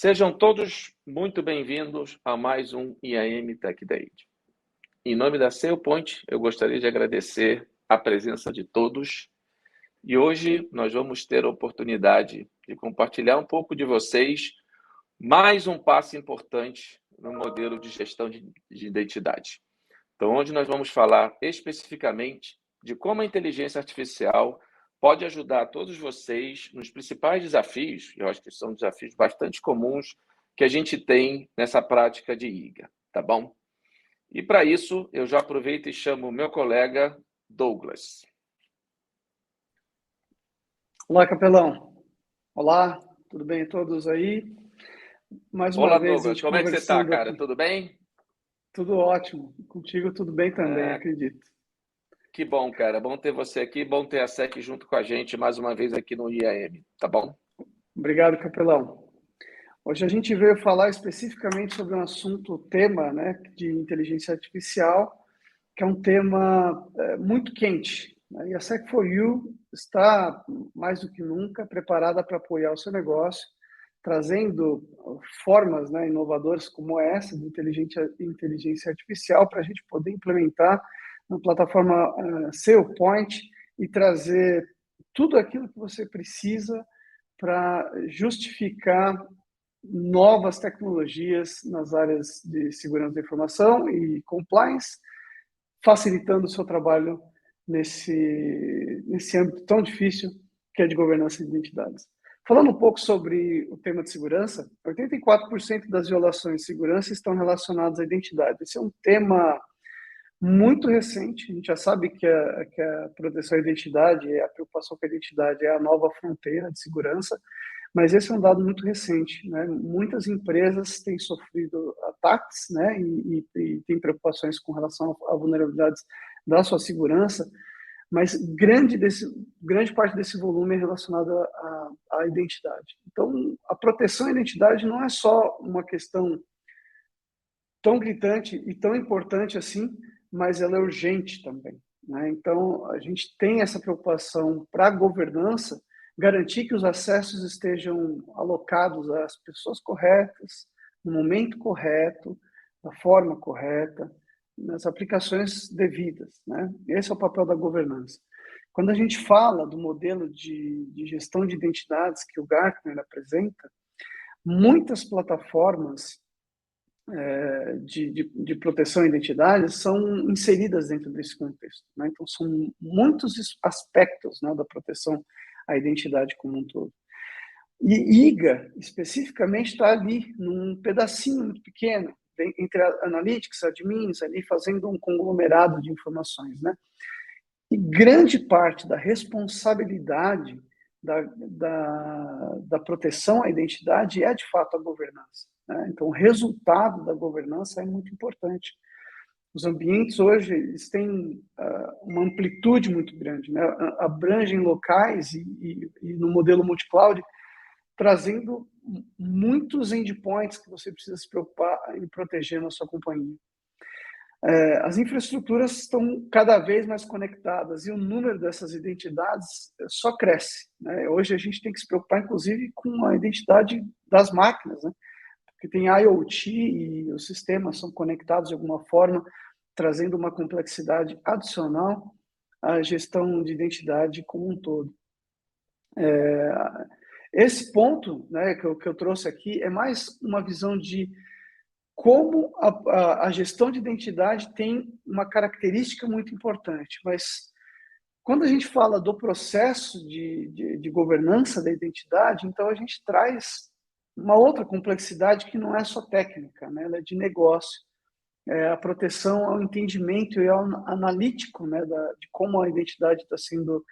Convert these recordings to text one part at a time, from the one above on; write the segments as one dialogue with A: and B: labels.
A: Sejam todos muito bem-vindos a mais um IAM Tech Day. Em nome da SailPoint, eu gostaria de agradecer a presença de todos e hoje nós vamos ter a oportunidade de compartilhar um pouco de vocês mais um passo importante no modelo de gestão de identidade. Então, onde nós vamos falar especificamente de como a inteligência artificial pode ajudar todos vocês nos principais desafios, eu acho que são desafios bastante comuns que a gente tem nessa prática de IGA, tá bom? E para isso, eu já aproveito e chamo o meu colega Douglas.
B: Olá, capelão. Olá, tudo bem a todos aí? Mais uma
A: Olá,
B: vez a
A: Douglas,
B: gente
A: como é que você está,
B: conversando
A: cara?
B: aqui.
A: Tudo bem?
B: Tudo ótimo. Contigo tudo bem também,
A: Ah,
B: acredito.
A: que bom, cara. Bom ter você aqui, bom ter a SEC junto com a gente mais uma vez aqui no IAM, tá bom?
B: Obrigado, capelão. Hoje a gente veio falar especificamente sobre um assunto, tema, né, de inteligência artificial, que é um tema muito quente, né? E a Sec4U está, mais do que nunca, preparada para apoiar o seu negócio, trazendo formas, né, inovadoras como essa de inteligência artificial para a gente poder implementar na plataforma SailPoint e trazer tudo aquilo que você precisa para justificar novas tecnologias nas áreas de segurança da informação e compliance, facilitando o seu trabalho nesse âmbito tão difícil que é de governança de identidades. Falando um pouco sobre o tema de segurança, 84% das violações de segurança estão relacionadas à identidade. Esse é um tema muito recente. A gente já sabe que a proteção à identidade, a preocupação com a identidade é a nova fronteira de segurança, mas esse é um dado muito recente, né? Muitas empresas têm sofrido ataques, né? E têm preocupações com relação a vulnerabilidades da sua segurança, mas grande parte desse volume é relacionado à identidade. Então, a proteção à identidade não é só uma questão tão gritante e tão importante assim, mas ela é urgente também, né? Então, a gente tem essa preocupação para a governança, garantir que os acessos estejam alocados às pessoas corretas, no momento correto, da forma correta, nas aplicações devidas, né? Esse é o papel da governança. Quando a gente fala do modelo de gestão de identidades que o Gartner apresenta, muitas plataformas de proteção à identidade são inseridas dentro desse contexto, né? Então, são muitos aspectos, né, da proteção à identidade como um todo. E IGA, especificamente, está ali, num pedacinho muito pequeno, entre analytics, admins, ali fazendo um conglomerado de informações, né? E grande parte da responsabilidade da proteção à identidade é, de fato, a governança, né? Então, o resultado da governança é muito importante. Os ambientes hoje eles têm uma amplitude muito grande, né? Abrangem locais e no modelo multi-cloud, trazendo muitos endpoints que você precisa se preocupar em proteger na sua companhia. As infraestruturas estão cada vez mais conectadas e o número dessas identidades só cresce, né? Hoje a gente tem que se preocupar, inclusive, com a identidade das máquinas, né? Porque tem IoT e os sistemas são conectados de alguma forma, trazendo uma complexidade adicional à gestão de identidade como um todo. Esse ponto, né, que eu trouxe aqui é mais uma visão de como a gestão de identidade tem uma característica muito importante, mas quando a gente fala do processo de governança da identidade, então a gente traz uma outra complexidade que não é só técnica, né? Ela é de negócio, a proteção ao entendimento e ao analítico, né, de como a identidade está sendo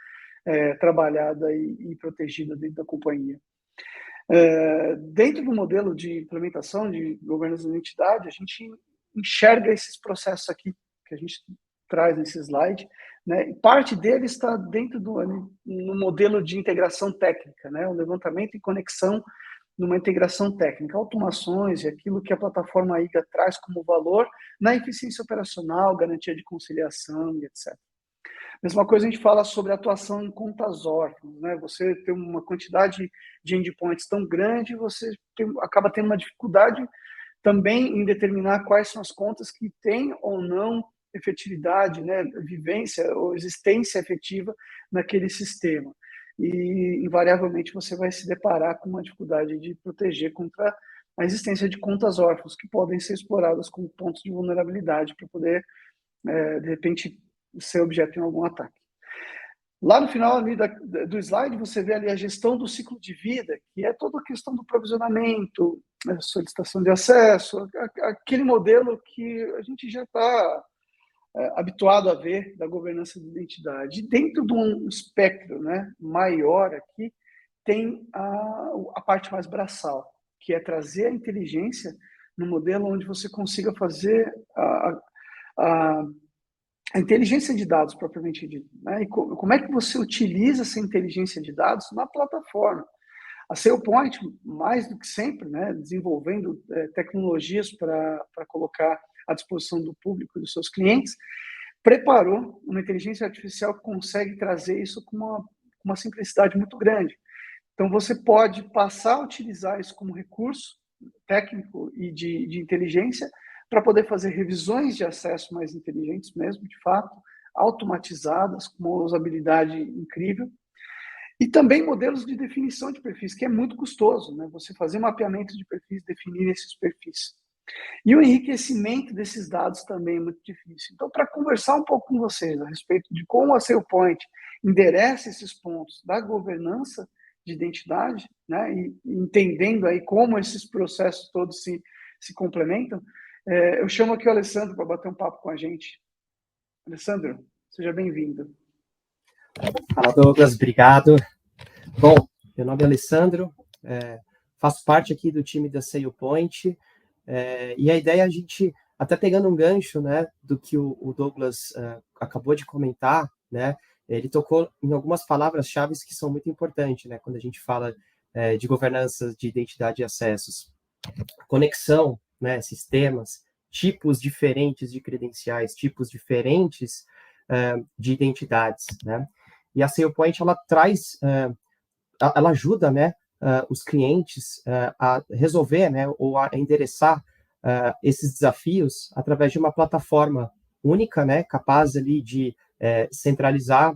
B: trabalhada e protegida dentro da companhia. Dentro do modelo de implementação de governança da identidade, a gente enxerga esses processos aqui que a gente traz nesse slide, né? Parte dele está dentro no modelo de integração técnica, né? O levantamento e conexão numa integração técnica, automações e aquilo que a plataforma IGA traz como valor na eficiência operacional, garantia de conciliação e etc. Mesma coisa a gente fala sobre atuação em contas órfãs, né? Você tem uma quantidade de endpoints tão grande, você acaba tendo uma dificuldade também em determinar quais são as contas que têm ou não efetividade, né, vivência ou existência efetiva naquele sistema. E, invariavelmente, você vai se deparar com uma dificuldade de proteger contra a existência de contas órfãs, que podem ser exploradas como pontos de vulnerabilidade para poder, de repente, ser objeto de algum ataque. Lá no final ali do slide, você vê ali a gestão do ciclo de vida, que é toda a questão do provisionamento, solicitação de acesso, aquele modelo que a gente já está habituado a ver da governança de identidade. E dentro de um espectro, né, maior aqui, tem a parte mais braçal, que é trazer a inteligência no modelo onde você consiga fazer a inteligência de dados propriamente dita, né? E como é que você utiliza essa inteligência de dados na plataforma? A SailPoint, mais do que sempre, né, desenvolvendo tecnologias para colocar à disposição do público e dos seus clientes, preparou uma inteligência artificial que consegue trazer isso com uma simplicidade muito grande. Então, você pode passar a utilizar isso como recurso técnico e de inteligência para poder fazer revisões de acesso mais inteligentes mesmo, de fato, automatizadas, com uma usabilidade incrível. E também modelos de definição de perfis, que é muito custoso, né? Você fazer mapeamento de perfis, definir esses perfis. E o enriquecimento desses dados também é muito difícil. Então, para conversar um pouco com vocês a respeito de como a SailPoint endereça esses pontos da governança de identidade, né, e entendendo aí como esses processos todos se complementam, eu chamo aqui o Alessandro para bater um papo com a gente. Alessandro, seja bem-vindo.
C: Fala, Douglas, obrigado. Bom, meu nome é Alessandro, faço parte aqui do time da SailPoint, e a ideia é a gente, até pegando um gancho, né, do que o Douglas acabou de comentar, né, ele tocou em algumas palavras-chave que são muito importantes, né, quando a gente fala de governança de identidade e acessos. Conexão, né, sistemas, tipos diferentes de credenciais, tipos diferentes de identidades, né? E a SailPoint, ela traz, ela ajuda, né, os clientes a resolver, né, ou a endereçar esses desafios através de uma plataforma única, né, capaz ali de centralizar,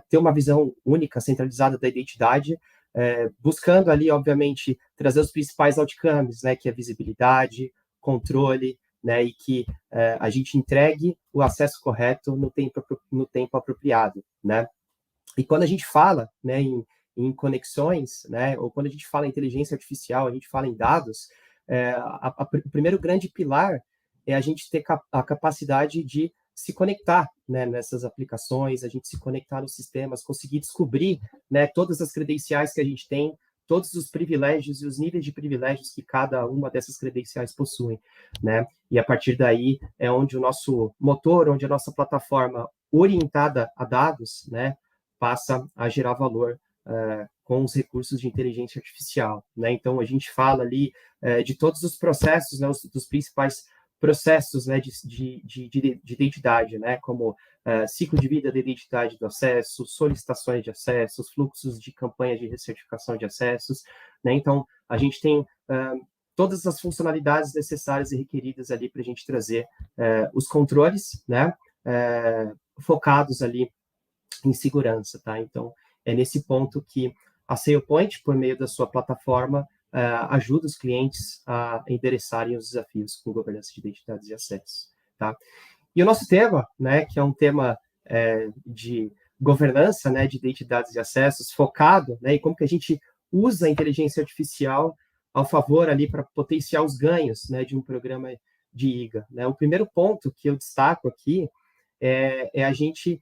C: ter uma visão única, centralizada da identidade, buscando ali, obviamente, trazer os principais outcomes, né, que é visibilidade, controle, né, e que a gente entregue o acesso correto no tempo apropriado, né? E quando a gente fala, né, em conexões, né, ou quando a gente fala em inteligência artificial, a gente fala em dados, o primeiro grande pilar é a gente ter a capacidade de se conectar, né, nessas aplicações, a gente se conectar nos sistemas, conseguir descobrir, né, todas as credenciais que a gente tem, todos os privilégios e os níveis de privilégios que cada uma dessas credenciais possuem, né? E a partir daí é onde o nosso motor, onde a nossa plataforma orientada a dados, né, passa a gerar valor com os recursos de inteligência artificial, né? Então a gente fala ali de todos os processos, né, dos principais processos, né, de identidade, né, como ciclo de vida da identidade do acesso, solicitações de acessos, fluxos de campanhas de recertificação de acessos, né? Então a gente tem todas as funcionalidades necessárias e requeridas ali para a gente trazer os controles, né, focados ali em segurança, tá? Então é nesse ponto que a SailPoint, por meio da sua plataforma, ajuda os clientes a endereçarem os desafios com governança de identidades e acessos, tá? E o nosso tema, né, que é um tema de governança, né, de identidades e acessos, focado, né, e como que a gente usa a inteligência artificial ao favor ali para potenciar os ganhos, né, de um programa de IGA, né? O primeiro ponto que eu destaco aqui é a gente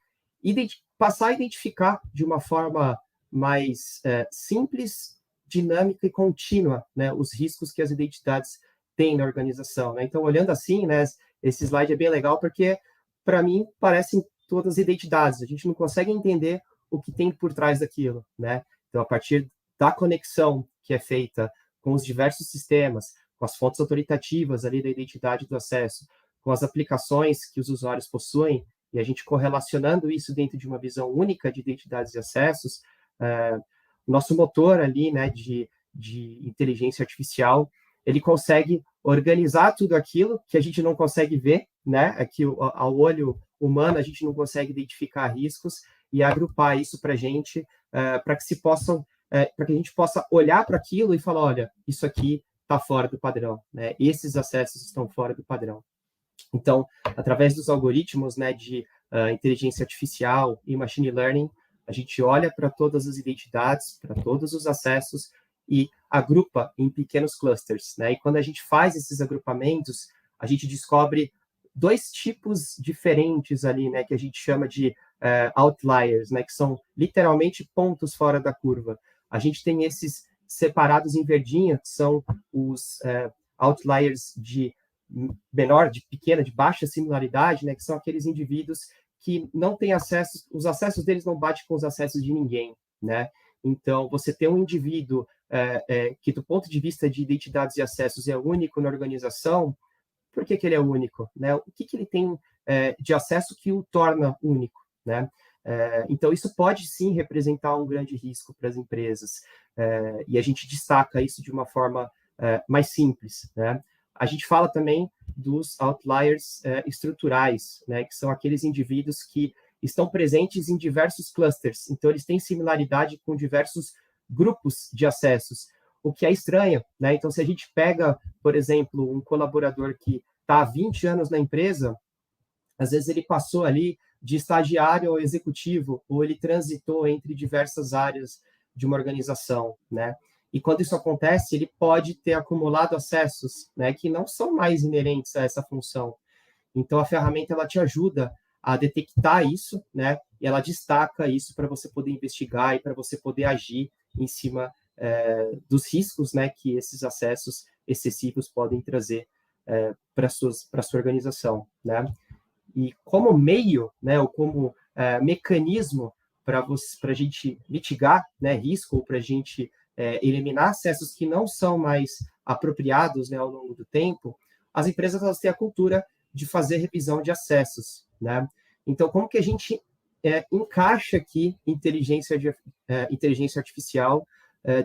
C: passar a identificar de uma forma mais simples, dinâmica e contínua, né, os riscos que as identidades têm na organização, né? Então, olhando assim, né, esse slide é bem legal porque, para mim, parecem todas identidades. A gente não consegue entender o que tem por trás daquilo, né? Então, a partir da conexão que é feita com os diversos sistemas, com as fontes autoritativas ali da identidade do acesso, com as aplicações que os usuários possuem e a gente correlacionando isso dentro de uma visão única de identidades e acessos, nosso motor ali, né, de inteligência artificial, ele consegue organizar tudo aquilo que a gente não consegue ver, né, aqui ao olho humano a gente não consegue identificar riscos, e agrupar isso para a gente, para que a gente possa olhar para aquilo e falar, olha, isso aqui está fora do padrão, né? Esses acessos estão fora do padrão. Então, através dos algoritmos, né, de inteligência artificial e machine learning, a gente olha para todas as identidades, para todos os acessos e agrupa em pequenos clusters, né? E quando a gente faz esses agrupamentos, a gente descobre dois tipos diferentes ali, né, que a gente chama de outliers, né, que são literalmente pontos fora da curva. A gente tem esses separados em verdinha, que são os outliers de menor, de pequena, de baixa similaridade, né, que são aqueles indivíduos que não têm acesso, os acessos deles não batem com os acessos de ninguém, né? Então, você tem um indivíduo que, do ponto de vista de identidades e acessos, é único na organização. Por que ele é único, né? O que ele tem de acesso que o torna único, né? Então, isso pode, sim, representar um grande risco para as empresas, e a gente destaca isso de uma forma mais simples, né? A gente fala também dos outliers estruturais, né, que são aqueles indivíduos que estão presentes em diversos clusters, então eles têm similaridade com diversos grupos de acessos, o que é estranho, né? Então, se a gente pega, por exemplo, um colaborador que está há 20 anos na empresa, às vezes ele passou ali de estagiário ao executivo, ou ele transitou entre diversas áreas de uma organização, né? E quando isso acontece, ele pode ter acumulado acessos, né, que não são mais inerentes a essa função. Então, a ferramenta ela te ajuda a detectar isso, né, e ela destaca isso para você poder investigar e para você poder agir em cima dos riscos, né, que esses acessos excessivos podem trazer para sua organização, né? E como meio, né, ou como mecanismo para a gente mitigar, né, risco, ou para a gente eliminar acessos que não são mais apropriados, né, ao longo do tempo, as empresas elas têm a cultura de fazer revisão de acessos, né? Então, como que a gente encaixa aqui inteligência artificial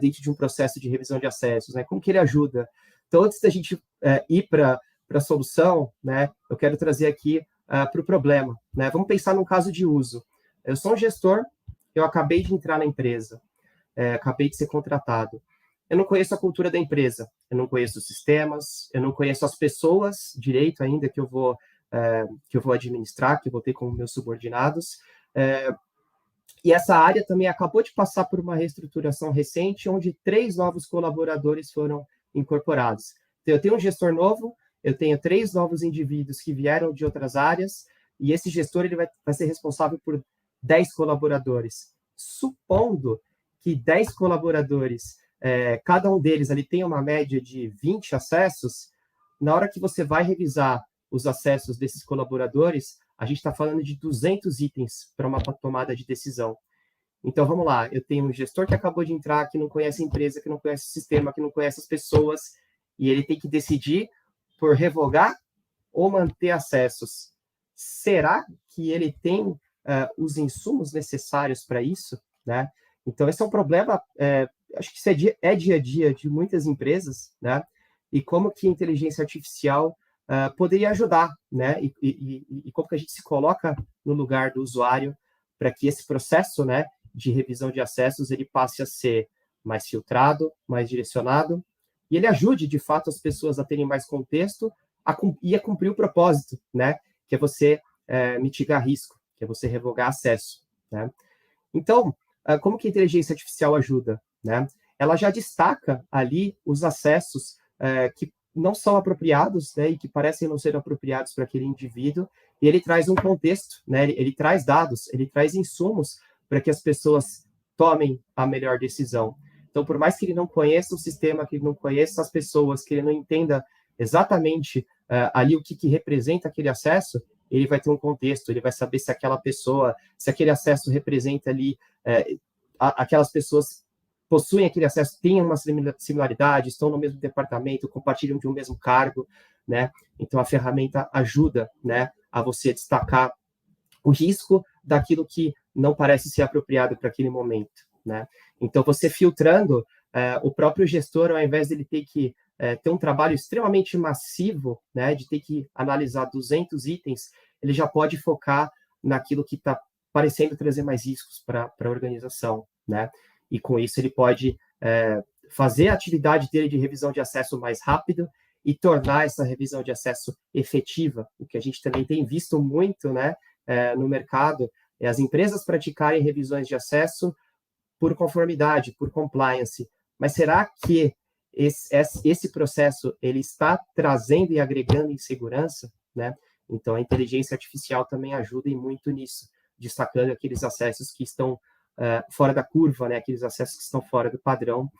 C: dentro de um processo de revisão de acessos, né? Como que ele ajuda? Então, antes da gente ir para a solução, né, eu quero trazer aqui para o problema, né? Vamos pensar num caso de uso. Eu sou um gestor, eu acabei de entrar na empresa, acabei de ser contratado. Eu não conheço a cultura da empresa, eu não conheço os sistemas, eu não conheço as pessoas direito ainda que eu vou administrar, que eu vou ter como meus subordinados. E essa área também acabou de passar por uma reestruturação recente, onde 3 novos colaboradores foram incorporados. Então, eu tenho um gestor novo, eu tenho 3 novos indivíduos que vieram de outras áreas, e esse gestor ele vai ser responsável por 10 colaboradores. Supondo que 10 colaboradores, cada um deles ali tem uma média de 20 acessos, na hora que você vai revisar os acessos desses colaboradores, a gente está falando de 200 itens para uma tomada de decisão. Então, vamos lá, eu tenho um gestor que acabou de entrar, que não conhece a empresa, que não conhece o sistema, que não conhece as pessoas, e ele tem que decidir por revogar ou manter acessos. Será que ele tem os insumos necessários para isso, né? Então, esse é um problema, acho que isso é dia a dia de muitas empresas, né? E como que a inteligência artificial poderia ajudar, né? E como que a gente se coloca no lugar do usuário para que esse processo, né, de revisão de acessos ele passe a ser mais filtrado, mais direcionado, e ele ajude, de fato, as pessoas a terem mais contexto e a cumprir o propósito, né? Que é você mitigar risco, que é você revogar acesso, né? Então, como que a inteligência artificial ajuda, né? Ela já destaca ali os acessos que não são apropriados, né, e que parecem não ser apropriados para aquele indivíduo, e ele traz um contexto, né, ele traz dados, ele traz insumos para que as pessoas tomem a melhor decisão. Então, por mais que ele não conheça o sistema, que ele não conheça as pessoas, que ele não entenda exatamente ali o que representa aquele acesso, ele vai ter um contexto, ele vai saber se aquela pessoa, se aquele acesso representa ali, aquelas pessoas possuem aquele acesso, têm uma similaridade, estão no mesmo departamento, compartilham de um mesmo cargo, né? Então, a ferramenta ajuda, né, a você destacar o risco daquilo que não parece ser apropriado para aquele momento, né? Então, você filtrando, o próprio gestor, ao invés dele ter que ter um trabalho extremamente massivo, né, de ter que analisar 200 itens, ele já pode focar naquilo que está parecendo trazer mais riscos para a organização, né? E com isso ele pode fazer a atividade dele de revisão de acesso mais rápido e tornar essa revisão de acesso efetiva, o que a gente também tem visto muito, né, no mercado, é as empresas praticarem revisões de acesso por conformidade, por compliance. Mas será que esse processo ele está trazendo e agregando insegurança, né? Então, a inteligência artificial também ajuda e muito nisso, destacando aqueles acessos que estão fora da curva, né? Aqueles acessos que estão fora do padrão,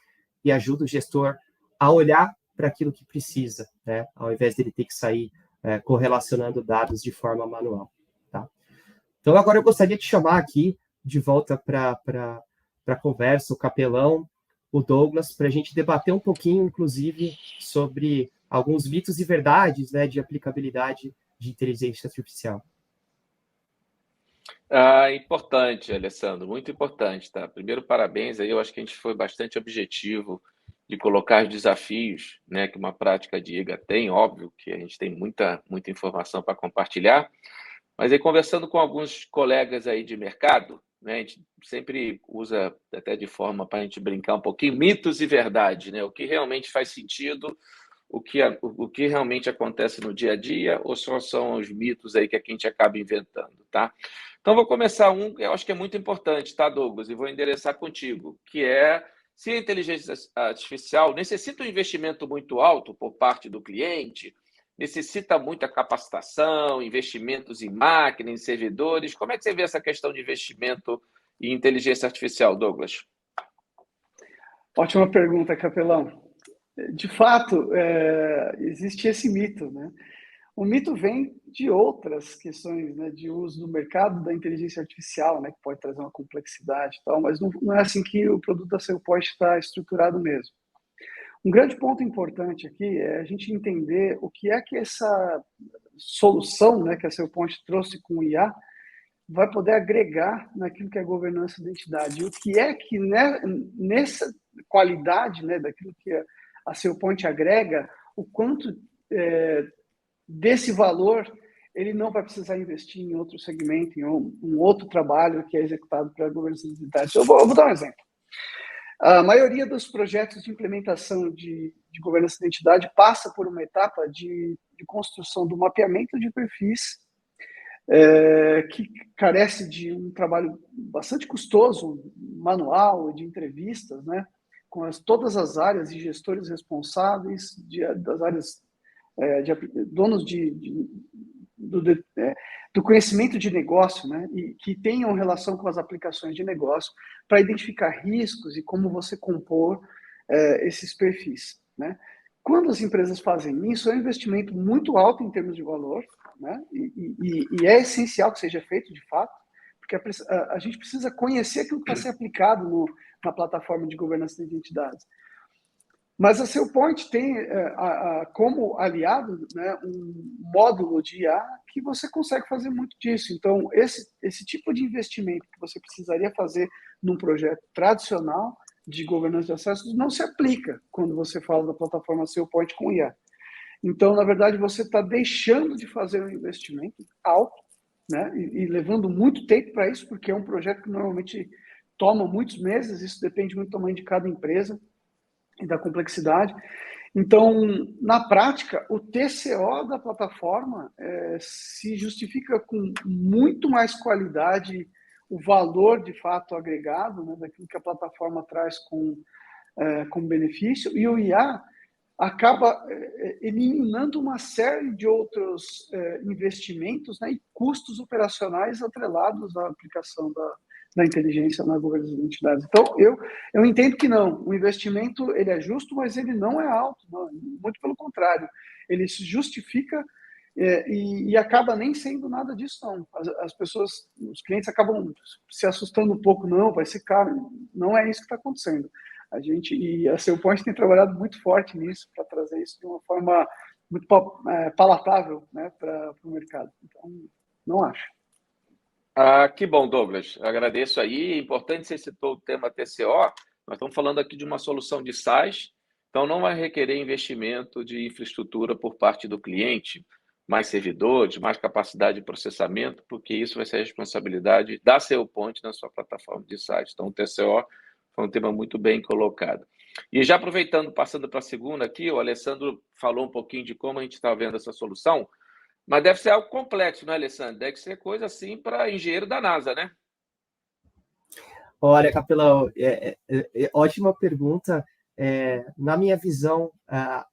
C: e ajuda o gestor a olhar para aquilo que precisa, né? Ao invés dele ter que sair correlacionando dados de forma manual. Tá? Então, agora eu gostaria de chamar aqui de volta para a conversa o Capelão, o Douglas, para a gente debater um pouquinho, inclusive, sobre alguns mitos e verdades, né, de aplicabilidade de inteligência artificial.
A: Importante, Alessandro, muito importante, tá? Primeiro, parabéns aí, eu acho que a gente foi bastante objetivo de colocar os desafios, né, que uma prática de IGA tem, óbvio que a gente tem muita informação para compartilhar, mas aí conversando com alguns colegas aí de mercado, né, a gente sempre usa até de forma para a gente brincar um pouquinho, mitos e verdades, né? O que realmente faz sentido, o que realmente acontece no dia a dia, ou só são os mitos aí que a gente acaba inventando, tá? Então, vou começar que eu acho que é muito importante, tá, Douglas? E vou endereçar contigo, que é se a inteligência artificial necessita um investimento muito alto por parte do cliente, necessita muita capacitação, investimentos em máquina, em servidores. Como é que você vê essa questão de investimento em inteligência artificial, Douglas?
B: Ótima pergunta, Capelão. De fato, existe esse mito, né? O mito vem de outras questões, né, de uso no mercado da inteligência artificial, né, que pode trazer uma complexidade e tal, mas não é assim que o produto da SailPoint está estruturado mesmo. Um grande ponto importante aqui é a gente entender o que é que essa solução, né, que a SailPoint trouxe com o IA vai poder agregar naquilo que é governança da identidade. E o que é que nessa qualidade, né, daquilo que a SailPoint agrega, o quanto desse valor ele não vai precisar investir em outro segmento, em um outro trabalho que é executado para a governança da identidade. Eu vou dar um exemplo. A maioria dos projetos de implementação de governança da identidade passa por uma etapa de construção do mapeamento de perfis, que carece de um trabalho bastante custoso, manual, de entrevistas, né, com todas as áreas e gestores responsáveis das áreas, donos do conhecimento de negócio, né, e que tenham relação com as aplicações de negócio, para identificar riscos e como você compor esses perfis, né? Quando as empresas fazem isso, é um investimento muito alto em termos de valor, né? E é essencial que seja feito de fato, porque a gente precisa conhecer aquilo que vai ser aplicado na plataforma de governança de identidades. Mas a SailPoint tem como aliado, né, um módulo de IA que você consegue fazer muito disso. Então, esse tipo de investimento que você precisaria fazer num projeto tradicional de governança de acessos não se aplica quando você fala da plataforma SailPoint com IA. Então, na verdade, você está deixando de fazer um investimento alto, né, e levando muito tempo para isso, porque é um projeto que normalmente toma muitos meses, isso depende muito do tamanho de cada empresa e da complexidade. Então, na prática, o TCO da plataforma se justifica com muito mais qualidade, o valor de fato agregado, né, daquilo que a plataforma traz com benefício, e o IA acaba eliminando uma série de outros investimentos, né, e custos operacionais atrelados à aplicação da inteligência na governança de identidades. Então, eu entendo que não. O investimento ele é justo, mas ele não é alto. Não, muito pelo contrário. Ele se justifica e acaba nem sendo nada disso, não. As pessoas, os clientes acabam se assustando um pouco. Não, vai ser caro. Não é isso que está acontecendo. E a SailPoint tem trabalhado muito forte nisso para trazer isso de uma forma muito palatável, né, para o mercado. Então, não acho.
A: Que bom, Douglas. Agradeço aí. É importante você citou o tema TCO. Nós estamos falando aqui de uma solução de SaaS, então não vai requerer investimento de infraestrutura por parte do cliente, mais servidores, mais capacidade de processamento, porque isso vai ser a responsabilidade da SailPoint na sua plataforma de SaaS. Então, o TCO foi um tema muito bem colocado. E já aproveitando, passando para a segunda aqui, o Alessandro falou um pouquinho de como a gente está vendo essa solução. Mas deve ser algo complexo, né, Alessandro? Deve ser coisa assim para engenheiro da NASA, né?
C: Olha, Capelão, ótima pergunta. Na minha visão,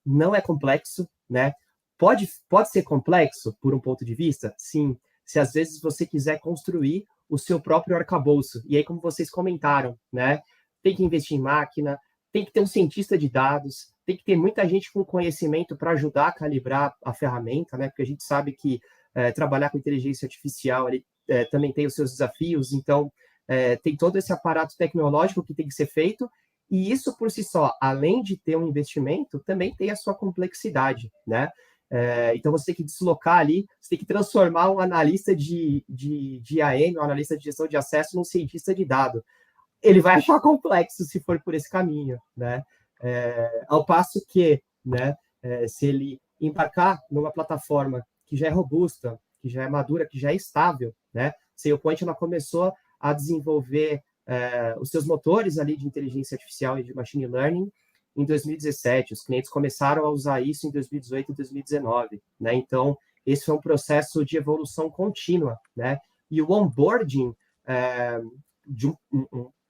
C: não é complexo, né? Pode ser complexo por um ponto de vista? Sim. Se às vezes você quiser construir o seu próprio arcabouço. E aí, como vocês comentaram, né? Tem que investir em máquina, tem que ter um cientista de dados, tem que ter muita gente com conhecimento para ajudar a calibrar a ferramenta, né? Porque a gente sabe que trabalhar com inteligência artificial também tem os seus desafios, então tem todo esse aparato tecnológico que tem que ser feito, e isso por si só, além de ter um investimento, também tem a sua complexidade, né? Então você tem que deslocar ali, você tem que transformar um analista de AM, um analista de gestão de acesso, num cientista de dados. Ele vai achar complexo se for por esse caminho, né? Ao passo que, né, se ele embarcar numa plataforma que já é robusta, que já é madura, que já é estável, né? SailPoint ela começou a desenvolver os seus motores ali de inteligência artificial e de machine learning em 2017. Os clientes começaram a usar isso em 2018 e 2019, né? Então, esse foi um processo de evolução contínua, né? E o onboarding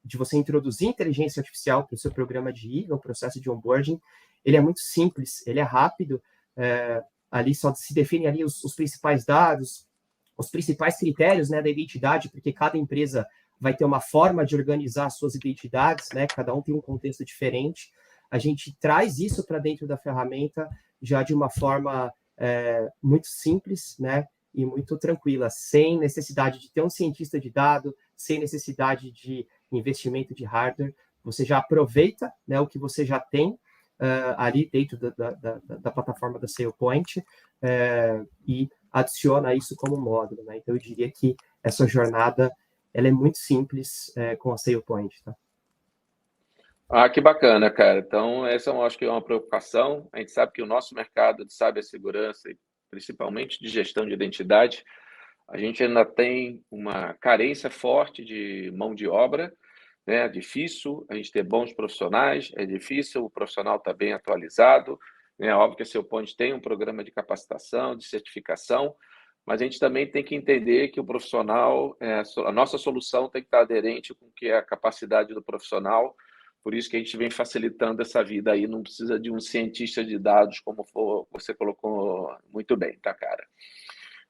C: de você introduzir inteligência artificial para o seu programa de IGA, o processo de onboarding, ele é muito simples, ele é rápido, ali só se define ali os principais dados, os principais critérios, né, da identidade, porque cada empresa vai ter uma forma de organizar suas identidades, né, cada um tem um contexto diferente. A gente traz isso para dentro da ferramenta já de uma forma muito simples, né, e muito tranquila, sem necessidade de ter um cientista de dados, sem necessidade de investimento de hardware. Você já aproveita, né, o que você já tem ali dentro da plataforma da SailPoint e adiciona isso como módulo, né? Então, eu diria que essa jornada ela é muito simples com a SailPoint, tá?
A: Que bacana, cara. Então, essa eu acho que é uma preocupação. A gente sabe que o nosso mercado de cibersegurança, e principalmente de gestão de identidade, a gente ainda tem uma carência forte de mão de obra, né? É difícil a gente ter bons profissionais, é difícil o profissional estar bem atualizado, né? É óbvio que a SailPoint tem um programa de capacitação, de certificação, mas a gente também tem que entender que o profissional, a nossa solução tem que estar aderente com o que é a capacidade do profissional, por isso que a gente vem facilitando essa vida aí, não precisa de um cientista de dados, como você colocou muito bem, tá, cara?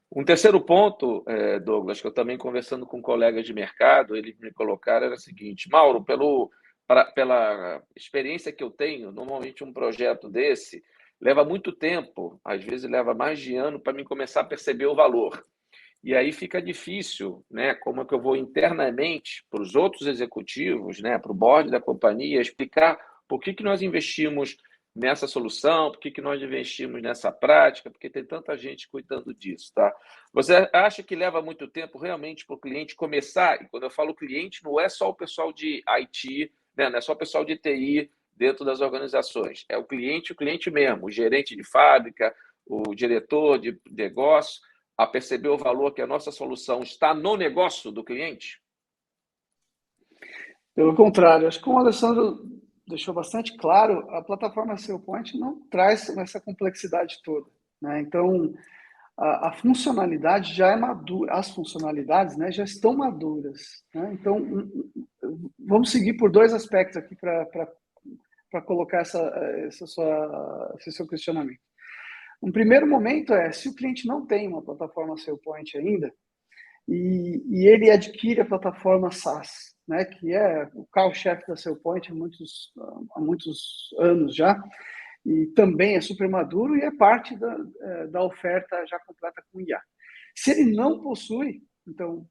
A: Um terceiro ponto, Douglas, que eu também conversando com colegas de mercado, eles me colocaram era o seguinte: Mauro, pela experiência que eu tenho, normalmente um projeto desse leva muito tempo, às vezes leva mais de ano para mim começar a perceber o valor. E aí fica difícil, né? Como é que eu vou internamente para os outros executivos, né? Para o board da companhia, explicar por que nós investimos nessa solução, por que nós investimos nessa prática, porque tem tanta gente cuidando disso, tá? Você acha que leva muito tempo realmente para o cliente começar? E quando eu falo cliente, não é só o pessoal de IT, né? Não é só o pessoal de TI dentro das organizações, é o cliente mesmo, o gerente de fábrica, o diretor de negócio, a perceber o valor que a nossa solução está no negócio do cliente?
B: Pelo contrário, acho que como o Alessandro deixou bastante claro, a plataforma SailPoint não traz essa complexidade toda, né? Então, a funcionalidade já é madura, as funcionalidades, né, já estão maduras, né? Então, vamos seguir por dois aspectos aqui para colocar esse seu questionamento. Um primeiro momento se o cliente não tem uma plataforma SailPoint ainda, e ele adquire a plataforma SaaS, né, que é o carro-chefe da SailPoint há muitos anos já, e também é super maduro e é parte da oferta já completa com IA. Se ele não possui, então,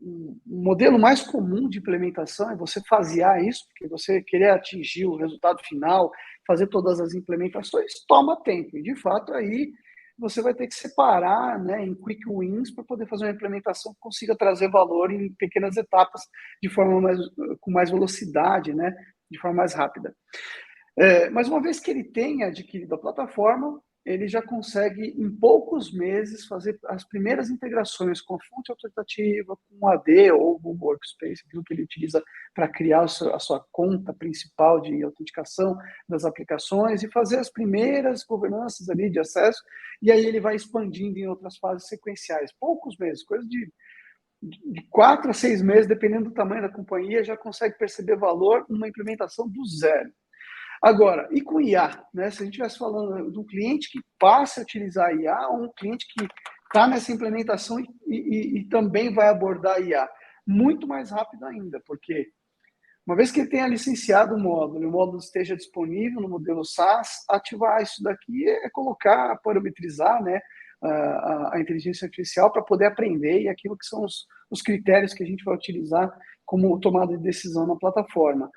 B: um modelo mais comum de implementação é você fasear isso, porque você querer atingir o resultado final, fazer todas as implementações, toma tempo. E, de fato, aí você vai ter que separar, né, em quick wins para poder fazer uma implementação que consiga trazer valor em pequenas etapas com mais velocidade, né, de forma mais rápida. Mas uma vez que ele tenha adquirido a plataforma, ele já consegue, em poucos meses, fazer as primeiras integrações com a fonte autoritativa, com o AD ou o Google Workspace, aquilo que ele utiliza para criar a sua conta principal de autenticação das aplicações e fazer as primeiras governanças ali de acesso, e aí ele vai expandindo em outras fases sequenciais. Poucos meses, coisa de 4 a 6 meses, dependendo do tamanho da companhia, já consegue perceber valor numa implementação do zero. Agora, e com IA? Né? Se a gente estivesse falando de um cliente que passa a utilizar IA, ou um cliente que está nessa implementação e também vai abordar IA, muito mais rápido ainda, porque uma vez que ele tenha licenciado o módulo esteja disponível no modelo SaaS, ativar isso daqui é colocar, parametrizar, né, a inteligência artificial para poder aprender e aquilo que são os critérios que a gente vai utilizar como tomada de decisão na plataforma.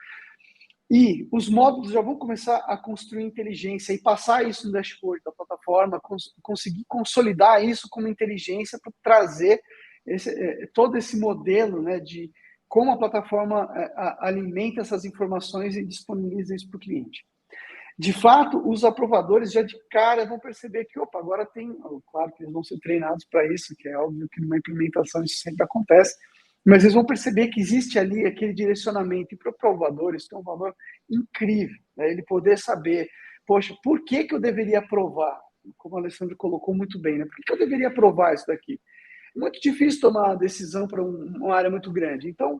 B: E os módulos já vão começar a construir inteligência e passar isso no dashboard da plataforma, conseguir consolidar isso como inteligência para trazer todo esse modelo, né, de como a plataforma alimenta essas informações e disponibiliza isso para o cliente. De fato, os aprovadores já de cara vão perceber que, opa, agora tem... Claro que eles vão ser treinados para isso, que é óbvio que numa implementação isso sempre acontece, mas eles vão perceber que existe ali aquele direcionamento, e para o aprovador isso tem um valor incrível, né? Ele poder saber, poxa, por que eu deveria aprovar? Como o Alessandro colocou muito bem, né? Por que eu deveria aprovar isso daqui? É muito difícil tomar uma decisão para uma área muito grande. Então,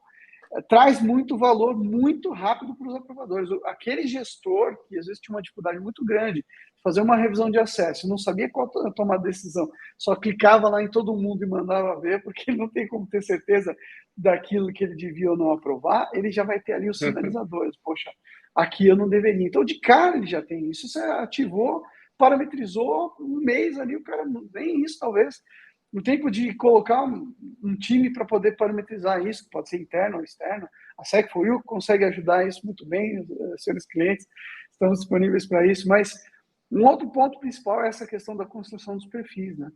B: traz muito valor muito rápido para os aprovadores. Aquele gestor que às vezes tinha uma dificuldade muito grande de fazer uma revisão de acesso, não sabia qual tomar decisão, só clicava lá em todo mundo e mandava ver, porque não tem como ter certeza daquilo que ele devia ou não aprovar, ele já vai ter ali os sinalizadores. Poxa, aqui eu não deveria. Então, de cara ele já tem isso. Você ativou, parametrizou, um mês ali, o cara nem isso talvez. No tempo de colocar um time para poder parametrizar isso, pode ser interno ou externo, a Sec4U consegue ajudar isso muito bem, os senhores clientes estamos disponíveis para isso, mas um outro ponto principal é essa questão da construção dos perfis, né?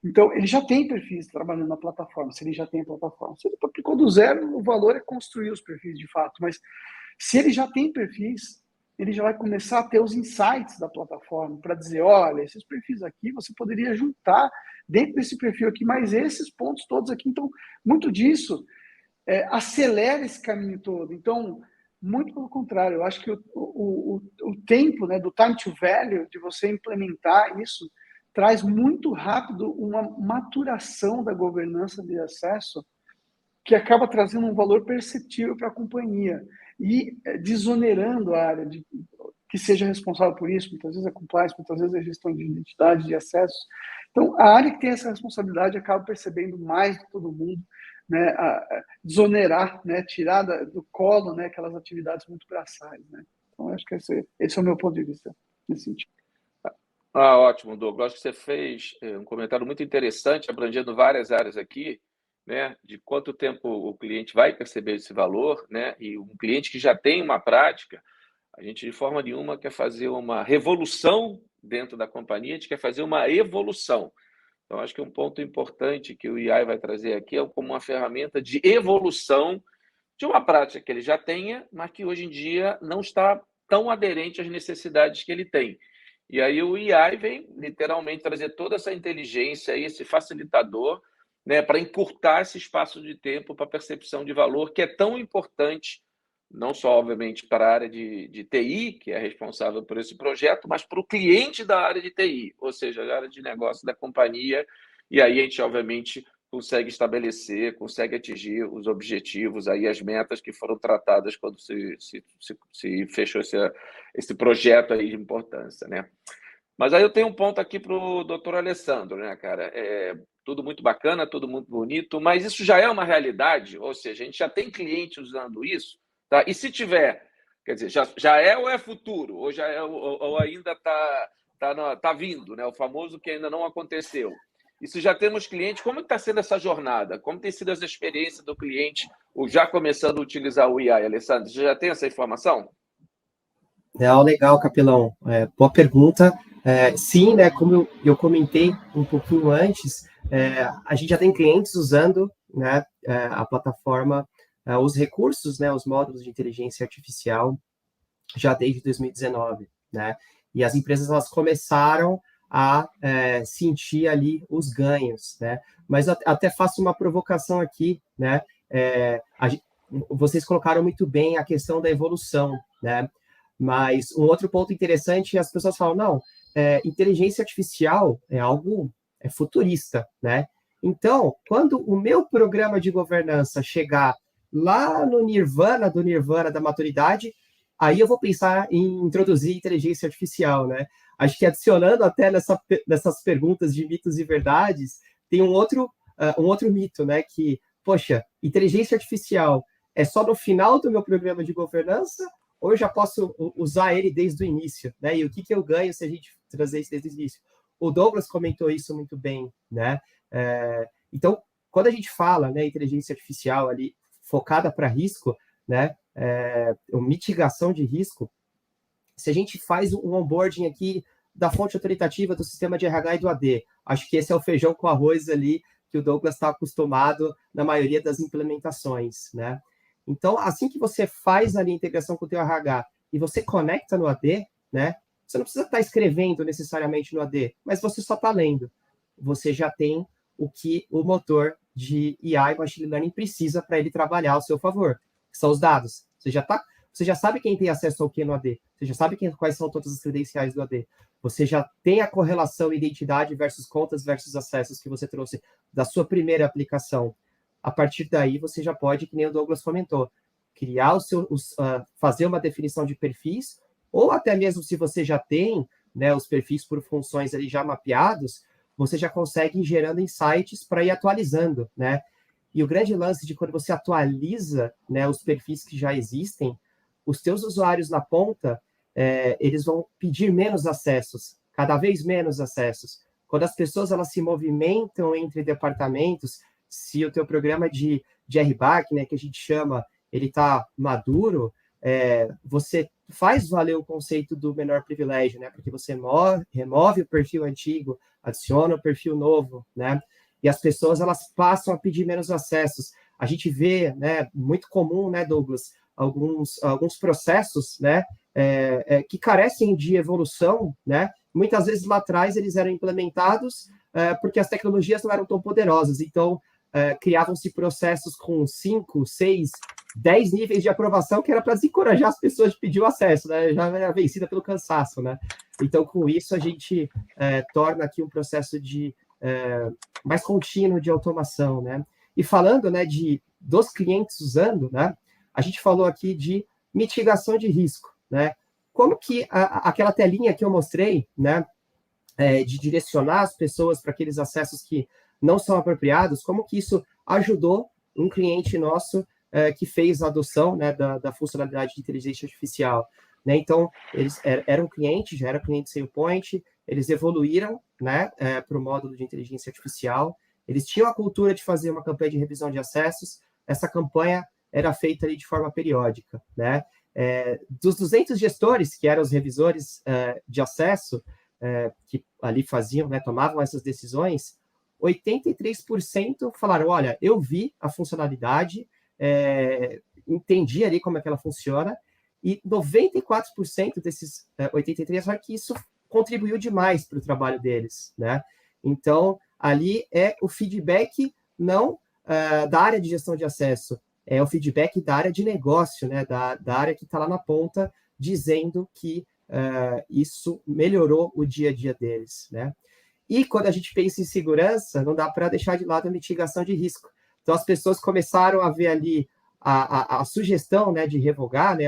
B: Então, ele já tem perfis trabalhando na plataforma, se ele já tem a plataforma. Se ele aplicou do zero, o valor é construir os perfis de fato, mas se ele já tem perfis, ele já vai começar a ter os insights da plataforma para dizer, olha, esses perfis aqui você poderia juntar dentro desse perfil aqui, mas esses pontos todos aqui. Então, muito disso acelera esse caminho todo. Então, muito pelo contrário, eu acho que o tempo, né, do time to value, de você implementar isso, traz muito rápido uma maturação da governança de acesso que acaba trazendo um valor perceptível para a companhia e desonerando a área que seja responsável por isso, muitas vezes é compliance, muitas vezes é gestão de identidade, de acesso. Então, a área que tem essa responsabilidade acaba percebendo mais de todo mundo, né, desonerar, né, tirar do colo, né, aquelas atividades muito braçais, né. Então, acho que esse é o meu ponto de vista nesse sentido.
A: Ótimo, Douglas. Acho que você fez um comentário muito interessante, abrangendo várias áreas aqui, né, de quanto tempo o cliente vai perceber esse valor, né, e um cliente que já tem uma prática, a gente de forma nenhuma quer fazer uma revolução dentro da companhia, a gente quer fazer uma evolução. Então, acho que um ponto importante que o AI vai trazer aqui é como uma ferramenta de evolução de uma prática que ele já tenha, mas que hoje em dia não está tão aderente às necessidades que ele tem. E aí o AI vem literalmente trazer toda essa inteligência, esse facilitador, né, para encurtar esse espaço de tempo para a percepção de valor, que é tão importante, não só, obviamente, para a área de TI, que é responsável por esse projeto, mas para o cliente da área de TI, ou seja, a área de negócio da companhia. E aí a gente, obviamente, consegue estabelecer, consegue atingir os objetivos, aí as metas que foram tratadas quando se fechou esse projeto aí de importância, né? Mas aí eu tenho um ponto aqui para o doutor Alessandro, né, cara? Tudo muito bacana, tudo muito bonito, mas isso já é uma realidade? Ou seja, a gente já tem cliente usando isso, tá? E se tiver, quer dizer, já é ou é futuro? Ou, já é, ou ainda tá vindo, né? O famoso que ainda não aconteceu. E se já temos cliente, como está sendo essa jornada? Como tem sido essa experiência do cliente já começando a utilizar o AI, Alessandro? Você já tem essa informação?
C: Legal, Capelão. Boa pergunta. Sim, né, como eu comentei um pouquinho antes, a gente já tem clientes usando, né, a plataforma, os recursos, né, os módulos de inteligência artificial já desde 2019, né? E as empresas elas começaram a sentir ali os ganhos, né? Mas até faço uma provocação aqui, né? Vocês colocaram muito bem a questão da evolução, né? Mas um outro ponto interessante, as pessoas falam, não, inteligência artificial é algo futurista, né? Então, quando o meu programa de governança chegar lá no nirvana do nirvana da maturidade, aí eu vou pensar em introduzir inteligência artificial, né? Acho que adicionando até nessas perguntas de mitos e verdades, tem um outro mito, né? Que, poxa, inteligência artificial é só no final do meu programa de governança ou eu já posso usar ele desde o início, né? E o que eu ganho se a gente trazer isso desde o início? O Douglas comentou isso muito bem, né? Então, quando a gente fala, né, inteligência artificial ali focada para risco, né, mitigação de risco, se a gente faz um onboarding aqui da fonte autoritativa do sistema de RH e do AD, acho que esse é o feijão com arroz ali que o Douglas está acostumado na maioria das implementações, né? Então, assim que você faz ali a integração com o teu RH e você conecta no AD, né? Você não precisa estar escrevendo necessariamente no AD, mas você só está lendo. Você já tem o que o motor de IA e Machine Learning precisa para ele trabalhar ao seu favor, que são os dados. Você já sabe quem tem acesso ao que no AD, você já sabe quais são todas as credenciais do AD, você já tem a correlação identidade versus contas versus acessos que você trouxe da sua primeira aplicação. A partir daí, você já pode, que nem o Douglas comentou, criar fazer uma definição de perfis, ou até mesmo se você já tem, né, os perfis por funções ali já mapeados, você já consegue ir gerando insights para ir atualizando, né? E o grande lance de quando você atualiza, né, os perfis que já existem, os teus usuários na ponta, eles vão pedir menos acessos, cada vez menos acessos. Quando as pessoas elas se movimentam entre departamentos, se o teu programa de RBAC, né, que a gente chama, ele está maduro, você faz valer o conceito do menor privilégio, né, porque você remove o perfil antigo, adiciona o perfil novo, né, e as pessoas elas passam a pedir menos acessos. A gente vê, né, muito comum, né, Douglas, alguns processos, né, que carecem de evolução, né, muitas vezes lá atrás eles eram implementados porque as tecnologias não eram tão poderosas, então criavam-se processos com 5, 6, 10 níveis de aprovação que era para desencorajar as pessoas de pedir o acesso, né, já era vencida pelo cansaço, né, então com isso a gente torna aqui um processo de mais contínuo de automação, né, e falando, né, dos clientes usando, né, a gente falou aqui de mitigação de risco, né? Como que aquela telinha que eu mostrei, né, de direcionar as pessoas para aqueles acessos que não são apropriados, como que isso ajudou um cliente nosso que fez a adoção, né, da funcionalidade de inteligência artificial, né? Então, eles eram clientes, já era cliente SailPoint, eles evoluíram, né, para o módulo de inteligência artificial, eles tinham a cultura de fazer uma campanha de revisão de acessos, essa campanha era feita ali de forma periódica, né? Dos 200 gestores, que eram os revisores de acesso, que ali faziam, né, tomavam essas decisões, 83% falaram, olha, eu vi a funcionalidade, entendi ali como é que ela funciona, e 94% desses 83% falaram que isso contribuiu demais para o trabalho deles, né? Então, ali é o feedback não da área de gestão de acesso, é o feedback da área de negócio, né, da área que está lá na ponta, dizendo que isso melhorou o dia a dia deles, né? E quando a gente pensa em segurança, não dá para deixar de lado a mitigação de risco. Então, as pessoas começaram a ver ali a sugestão, né, de revogar, né,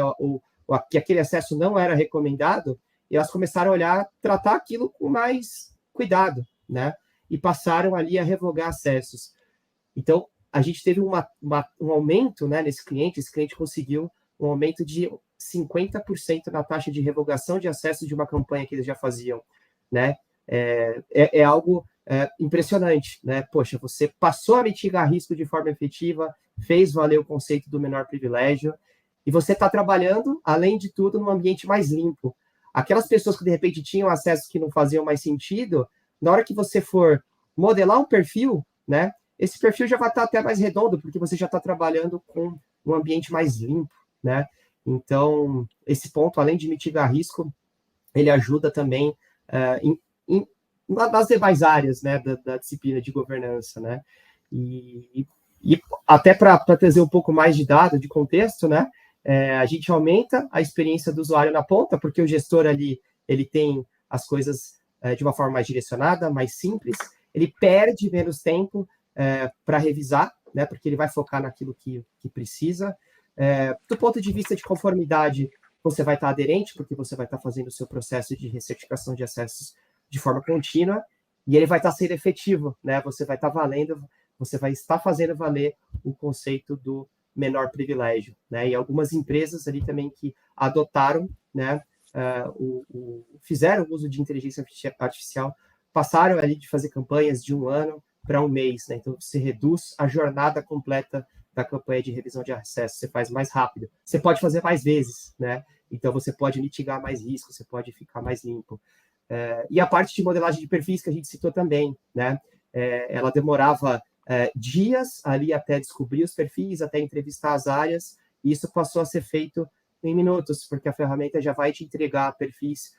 C: que aquele acesso não era recomendado, e elas começaram a olhar, tratar aquilo com mais cuidado, né? E passaram ali a revogar acessos. Então, a gente teve um aumento, né, nesse cliente, esse cliente conseguiu um aumento de 50% na taxa de revogação de acesso de uma campanha que eles já faziam, né? É algo impressionante, né? Poxa, você passou a mitigar risco de forma efetiva, fez valer o conceito do menor privilégio, e você está trabalhando, além de tudo, num ambiente mais limpo. aquelas pessoas que de repente tinham acessos que não faziam mais sentido, na hora que você for modelar um perfil, né, esse perfil já vai estar até mais redondo, porque você já está trabalhando com um ambiente mais limpo, né? Então, esse ponto, além de mitigar risco, ele ajuda também nas demais áreas, né, da disciplina de governança, né? E até para trazer um pouco mais de dado, de contexto, né? A gente aumenta a experiência do usuário na ponta, porque o gestor ali, ele tem as coisas de uma forma mais direcionada, mais simples, ele perde menos tempo para revisar, né? Porque ele vai focar naquilo que precisa. Do ponto de vista de conformidade, você vai estar aderente, porque você vai estar fazendo o seu processo de recertificação de acessos de forma contínua, e ele vai estar sendo efetivo, né? Você vai estar valendo, você vai estar fazendo valer o conceito do menor privilégio, né? E algumas empresas ali também que adotaram, né, fizeram uso de inteligência artificial, passaram ali de fazer campanhas de 1 ano para 1 mês, né? Então você reduz a jornada completa da campanha de revisão de acesso, você faz mais rápido, você pode fazer mais vezes, né? Então você pode mitigar mais risco, você pode ficar mais limpo. E a parte de modelagem de perfis que a gente citou também, né? Ela demorava dias ali até descobrir os perfis, até entrevistar as áreas, e isso passou a ser feito em minutos, porque a ferramenta já vai te entregar perfis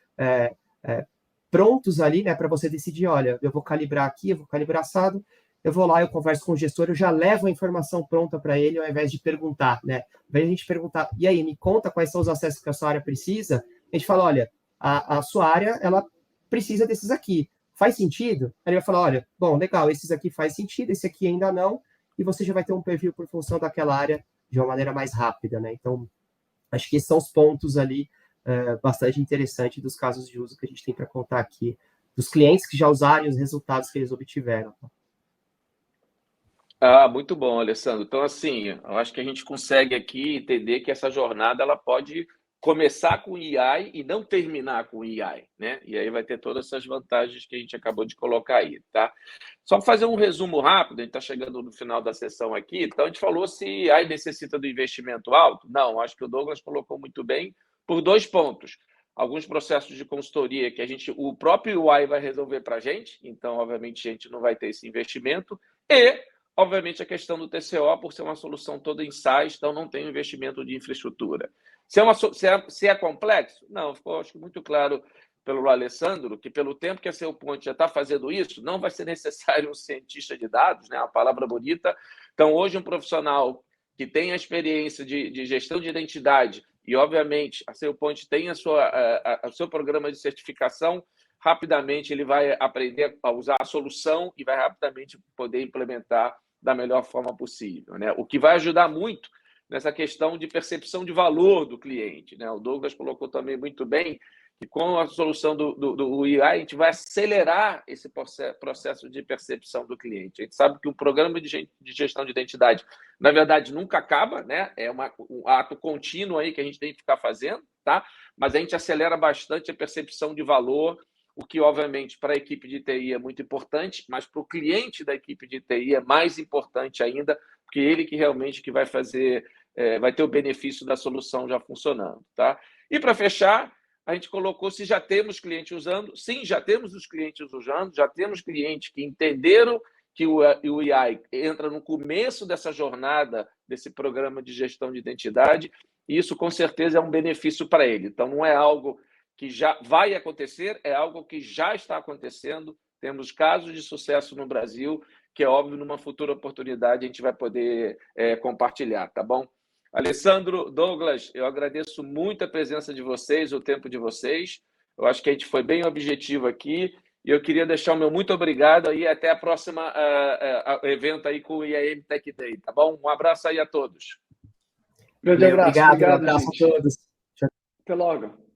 C: prontos ali, né, para você decidir, olha, eu vou calibrar aqui, eu vou calibrar assado, eu vou lá, eu converso com o gestor, eu já levo a informação pronta para ele, ao invés de perguntar, né? Ao invés de a gente perguntar, e aí, me conta quais são os acessos que a sua área precisa, a gente fala, olha, a sua área, ela precisa desses aqui. Faz sentido? Aí ele vai falar, olha, bom, legal, esses aqui faz sentido, esse aqui ainda não, e você já vai ter um perfil por função daquela área de uma maneira mais rápida, né? Então, acho que esses são os pontos ali bastante interessantes dos casos de uso que a gente tem para contar aqui, dos clientes que já usaram e os resultados que eles obtiveram.
A: Muito bom, Alessandro. Então, assim, eu acho que a gente consegue aqui entender que essa jornada ela pode começar com o EI e não terminar com o EI, né? E aí vai ter todas essas vantagens que a gente acabou de colocar aí, tá? Só para fazer um resumo rápido, a gente está chegando no final da sessão aqui, então a gente falou se EI necessita do investimento alto. Não, acho que o Douglas colocou muito bem por 2 pontos. Alguns processos de consultoria que o próprio UI vai resolver para a gente, então, obviamente, a gente não vai ter esse investimento, e obviamente, a questão do TCO, por ser uma solução toda em SaaS, então não tem investimento de infraestrutura. Se é complexo? Não, ficou acho que muito claro pelo Alessandro que pelo tempo que a SailPoint já está fazendo isso, não vai ser necessário um cientista de dados, né? Uma palavra bonita. Então, hoje, um profissional que tem a experiência de gestão de identidade e, obviamente, a SailPoint tem o seu programa de certificação, rapidamente ele vai aprender a usar a solução e vai rapidamente poder implementar da melhor forma possível, né? O que vai ajudar muito nessa questão de percepção de valor do cliente, né? O Douglas colocou também muito bem que com a solução do AI a gente vai acelerar esse processo de percepção do cliente. A gente sabe que um programa de gestão de identidade, na verdade, nunca acaba, né? É um ato contínuo aí que a gente tem que ficar fazendo, tá? Mas a gente acelera bastante a percepção de valor, o que, obviamente, para a equipe de TI é muito importante, mas para o cliente da equipe de TI é mais importante ainda, porque ele que realmente que vai fazer, vai ter o benefício da solução já funcionando, tá? E para fechar, a gente colocou se já temos clientes usando. Sim, já temos os clientes usando, já temos clientes que entenderam que o AI entra no começo dessa jornada, desse programa de gestão de identidade, e isso, com certeza, é um benefício para ele. Então, não é algo que já vai acontecer, é algo que já está acontecendo. Temos casos de sucesso no Brasil, que é óbvio, numa futura oportunidade a gente vai poder compartilhar, tá bom? Alessandro, Douglas, eu agradeço muito a presença de vocês, o tempo de vocês. Eu acho que a gente foi bem objetivo aqui e eu queria deixar o meu muito obrigado aí até a próxima evento aí com o IAM Tech Day, tá bom? Um abraço aí a todos.
B: Grande abraço.
C: Obrigado,
B: Obrigado,
C: um abraço
B: gente.
C: a todos.
B: Até logo.